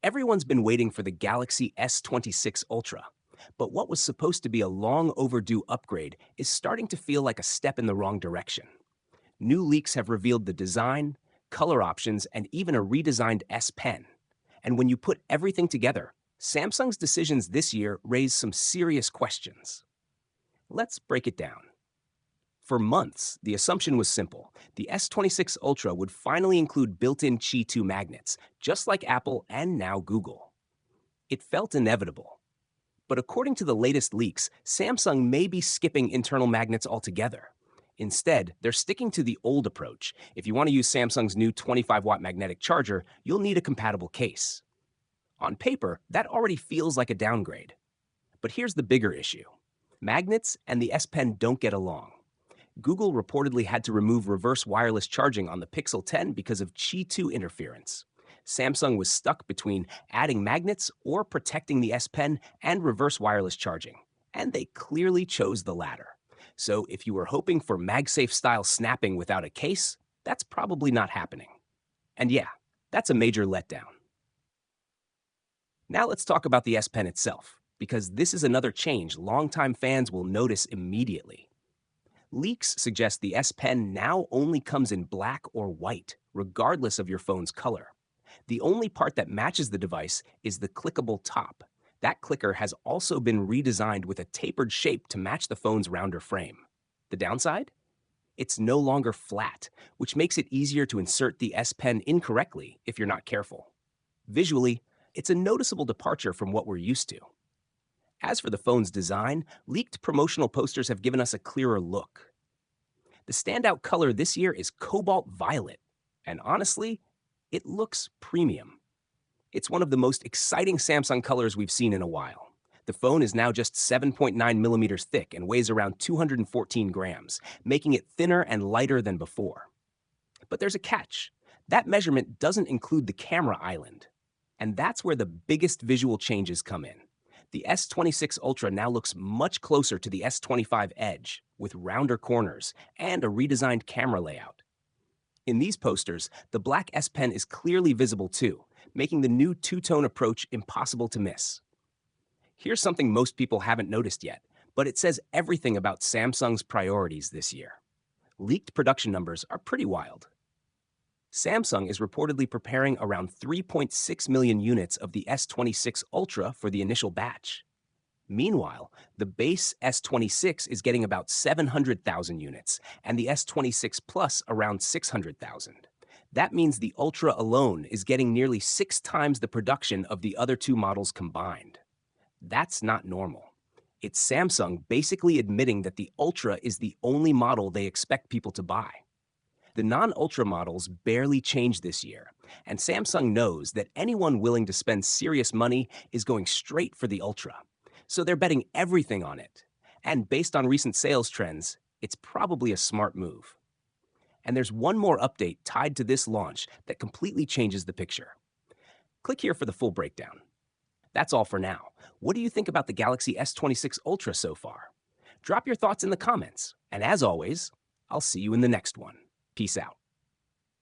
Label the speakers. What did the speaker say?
Speaker 1: Everyone's been waiting for the Galaxy S26 Ultra, but what was supposed to be a long overdue upgrade is starting to feel like a step in the wrong direction. New leaks have revealed the design, color options, and even a redesigned S Pen. And when you put everything together, Samsung's decisions this year raise some serious questions. Let's break it down. For months, the assumption was simple. The S26 Ultra would finally include built-in Qi 2 magnets, just like Apple and now Google. It felt inevitable. But according to the latest leaks, Samsung may be skipping internal magnets altogether. Instead, they're sticking to the old approach. If you want to use Samsung's new 25-watt magnetic charger, you'll need a compatible case. On paper, that already feels like a downgrade. But here's the bigger issue. Magnets and the S Pen don't get along. Google reportedly had to remove reverse wireless charging on the Pixel 10 because of Qi 2 interference. Samsung was stuck between adding magnets or protecting the S Pen and reverse wireless charging, and they clearly chose the latter. So if you were hoping for MagSafe style snapping without a case, that's probably not happening. And yeah, that's a major letdown. Now let's talk about the S Pen itself, because this is another change longtime fans will notice immediately. Leaks suggest the S Pen now only comes in black or white, regardless of your phone's color. The only part that matches the device is the clickable top. That clicker has also been redesigned with a tapered shape to match the phone's rounder frame. The downside? It's no longer flat, which makes it easier to insert the S Pen incorrectly if you're not careful. Visually, it's a noticeable departure from what we're used to. As for the phone's design, leaked promotional posters have given us a clearer look. The standout color this year is cobalt violet, and honestly, it looks premium. It's one of the most exciting Samsung colors we've seen in a while. The phone is now just 7.9 millimeters thick and weighs around 214 grams, making it thinner and lighter than before. But there's a catch. That measurement doesn't include the camera island. And that's where the biggest visual changes come in. The S26 Ultra now looks much closer to the S25 Edge, with rounder corners and a redesigned camera layout. In these posters, the black S Pen is clearly visible too, making the new two-tone approach impossible to miss. Here's something most people haven't noticed yet, but it says everything about Samsung's priorities this year. Leaked production numbers are pretty wild. Samsung is reportedly preparing around 3.6 million units of the S26 Ultra for the initial batch. Meanwhile, the base S26 is getting about 700,000 units, and the S26 Plus around 600,000. That means the Ultra alone is getting nearly 6 times the production of the other two models combined. That's not normal. It's Samsung basically admitting that the Ultra is the only model they expect people to buy. The non-Ultra models barely changed this year, and Samsung knows that anyone willing to spend serious money is going straight for the Ultra. So they're betting everything on it. And based on recent sales trends, it's probably a smart move. And there's one more update tied to this launch that completely changes the picture. Click here for the full breakdown. That's all for now. What do you think about the Galaxy S26 Ultra so far? Drop your thoughts in the comments. And as always, I'll see you in the next one. Peace out.